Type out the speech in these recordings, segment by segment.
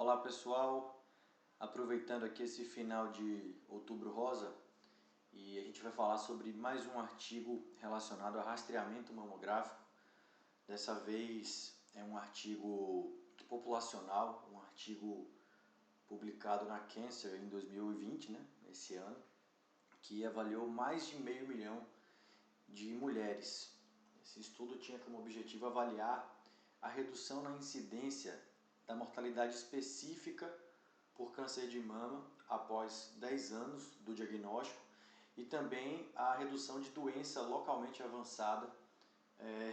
Olá pessoal, aproveitando aqui esse final de Outubro Rosa, e a gente vai falar sobre mais um artigo relacionado a rastreamento mamográfico. Dessa vez é um artigo populacional, um artigo publicado na Cancer em 2020, esse ano, que avaliou mais de 500 mil de mulheres. Esse estudo tinha como objetivo avaliar a redução na incidência da mortalidade específica por câncer de mama após 10 anos do diagnóstico e também a redução de doença localmente avançada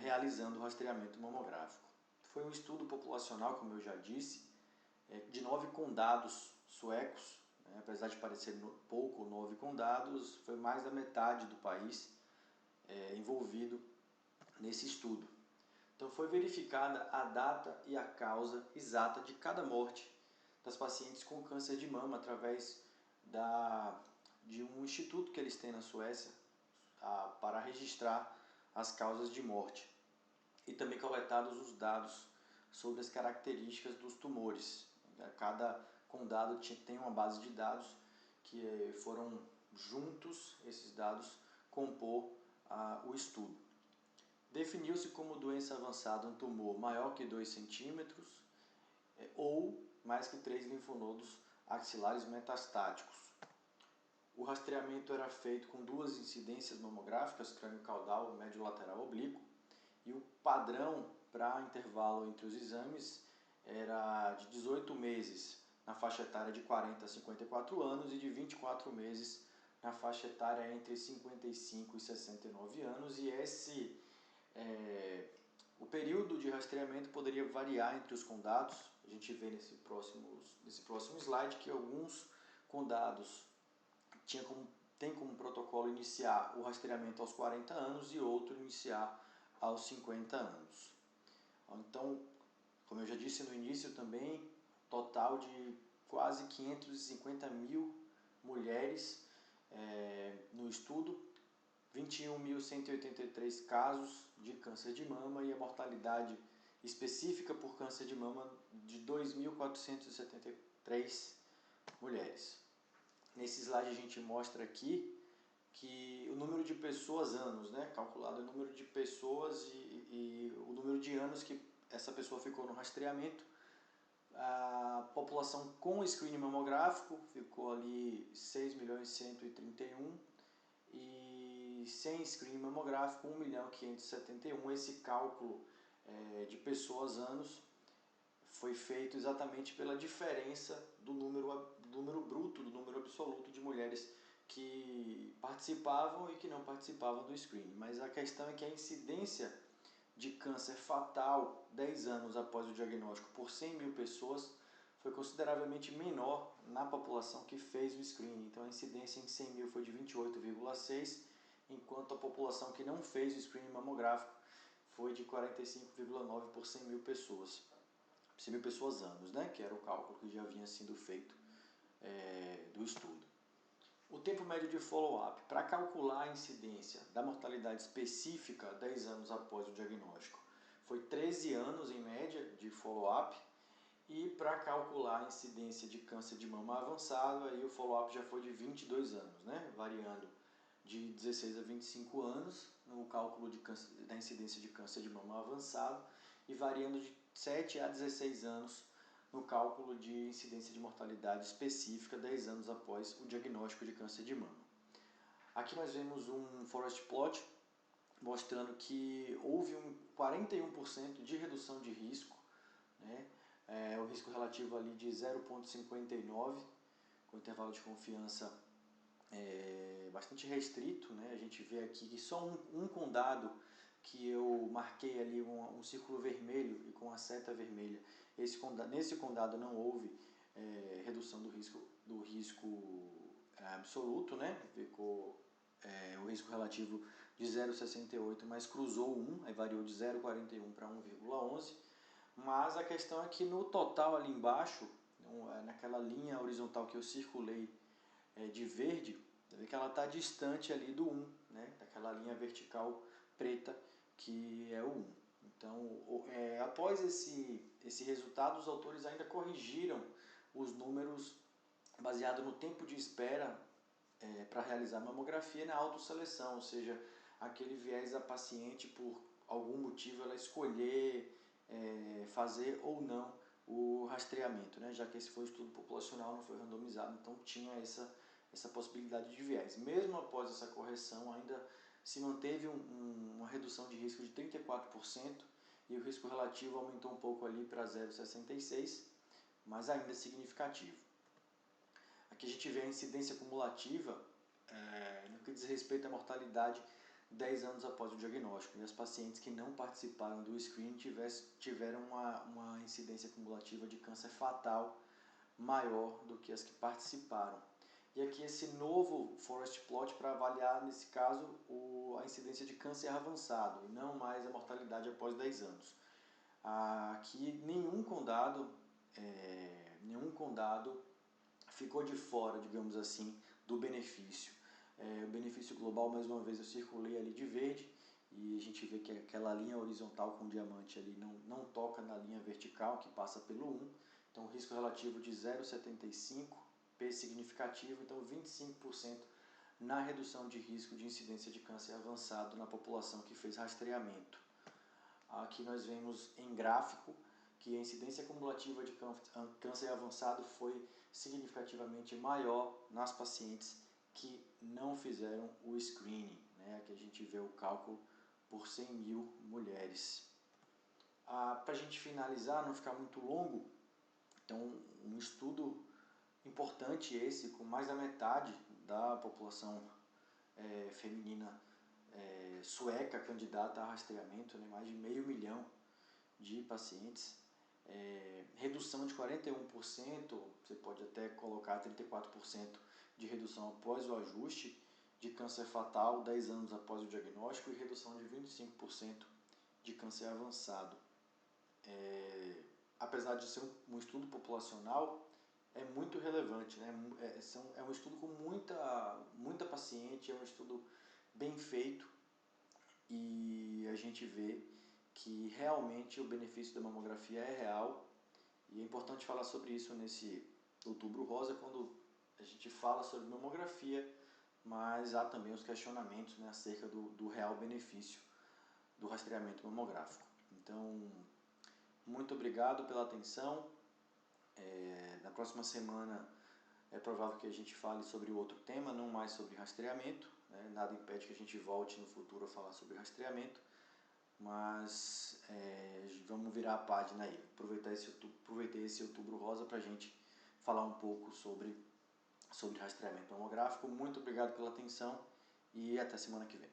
realizando o rastreamento mamográfico. Foi um estudo populacional, como eu já disse, de 9 condados suecos, apesar de parecer pouco, 9 condados, foi mais da metade do país envolvido nesse estudo. Então foi verificada a data e a causa exata de cada morte das pacientes com câncer de mama através de um instituto que eles têm na Suécia para registrar as causas de morte. E também coletados os dados sobre as características dos tumores. Cada condado tem uma base de dados que foram juntos, esses dados, compor o estudo. Definiu-se como doença avançada um tumor maior que 2 centímetros ou mais que 3 linfonodos axilares metastáticos. O rastreamento era feito com 2 incidências mamográficas, crânio-caudal e médio-lateral oblíquo, e o padrão para intervalo entre os exames era de 18 meses na faixa etária de 40 a 54 anos e de 24 meses na faixa etária entre 55 e 69 anos, e o período de rastreamento poderia variar entre os condados. A gente vê nesse próximo slide que alguns condados têm como protocolo iniciar o rastreamento aos 40 anos e outro iniciar aos 50 anos. Então, como eu já disse no início também, total de quase 550 mil mulheres no estudo, 21.183 casos de câncer de mama e a mortalidade específica por câncer de mama de 2.473 mulheres. Nesse slide a gente mostra aqui que o número de pessoas anos, calculado o número de pessoas e o número de anos que essa pessoa ficou no rastreamento. A população com screening mamográfico ficou ali 6.131.000 e sem screening mamográfico 1.571.000. Esse cálculo de pessoas anos foi feito exatamente pela diferença do número bruto, do número absoluto de mulheres que participavam e que não participavam do screening. Mas a questão é que a incidência de câncer fatal 10 anos após o diagnóstico por 100 mil pessoas foi consideravelmente menor na população que fez o screening. Então a incidência em 100 mil foi de 28,6, enquanto a população que não fez o screening mamográfico foi de 45,9 por 100 mil pessoas. 100 mil pessoas anos, que era o cálculo que já havia sido feito do estudo. O tempo médio de follow-up para calcular a incidência da mortalidade específica 10 anos após o diagnóstico foi 13 anos em média de follow-up, e para calcular a incidência de câncer de mama avançado, aí o follow-up já foi de 22 anos, variando de 16 a 25 anos no cálculo da incidência de câncer de mama avançado e variando de 7 a 16 anos no cálculo de incidência de mortalidade específica 10 anos após o diagnóstico de câncer de mama. Aqui nós vemos um forest plot mostrando que houve 41% de redução de risco, o risco relativo ali de 0,59, com intervalo de confiança bastante restrito. A gente vê aqui que só um condado que eu marquei ali um círculo vermelho e com a seta vermelha, nesse condado não houve redução do risco absoluto, ficou o risco relativo de 0,68, mas cruzou 1, aí variou de 0,41 para 1,11, mas a questão é que no total ali embaixo, naquela linha horizontal que eu circulei de verde, você vê que ela está distante ali do 1, daquela linha vertical preta que é o 1. Então, após esse resultado, os autores ainda corrigiram os números baseado no tempo de espera para realizar a mamografia na autosseleção, ou seja, aquele viés da paciente, por algum motivo, ela escolher fazer ou não o rastreamento, né? Já que esse foi um estudo populacional, não foi randomizado, então tinha essa possibilidade de viés. Mesmo após essa correção, ainda se manteve uma redução de risco de 34% e o risco relativo aumentou um pouco ali para 0,66%, mas ainda é significativo. Aqui a gente vê a incidência cumulativa no que diz respeito à mortalidade 10 anos após o diagnóstico. E as pacientes que não participaram do screening tiveram uma incidência cumulativa de câncer fatal maior do que as que participaram. E aqui esse novo forest plot para avaliar, nesse caso, a incidência de câncer avançado, e não mais a mortalidade após 10 anos. Aqui nenhum condado ficou de fora, digamos assim, do benefício. O benefício global, mais uma vez, eu circulei ali de verde, e a gente vê que aquela linha horizontal com diamante ali não toca na linha vertical, que passa pelo 1. Então, risco relativo de 0,75, P significativo, então 25% na redução de risco de incidência de câncer avançado na população que fez rastreamento. Aqui nós vemos em gráfico que a incidência cumulativa de câncer avançado foi significativamente maior nas pacientes que não fizeram o screening, né? Aqui a gente vê o cálculo por 100 mil mulheres. Para a gente finalizar, não ficar muito longo, então um estudo importante esse, com mais da metade da população feminina sueca candidata a rastreamento, né? Mais de 500 mil de pacientes, redução de 41%, você pode até colocar 34% de redução após o ajuste de câncer fatal 10 anos após o diagnóstico e redução de 25% de câncer avançado. Apesar de ser um estudo populacional, é muito relevante, né? É um estudo com muita paciente, é um estudo bem feito, e a gente vê que realmente o benefício da mamografia é real, e é importante falar sobre isso nesse Outubro Rosa, quando a gente fala sobre mamografia, mas há também os questionamentos, né, acerca do real benefício do rastreamento mamográfico. Então, muito obrigado pela atenção. Na próxima semana é provável que a gente fale sobre outro tema, não mais sobre rastreamento, né? Nada impede que a gente volte no futuro a falar sobre rastreamento, mas vamos virar a página aí. Aproveitei esse Outubro Rosa para a gente falar um pouco sobre rastreamento mamográfico. Muito obrigado pela atenção e até semana que vem.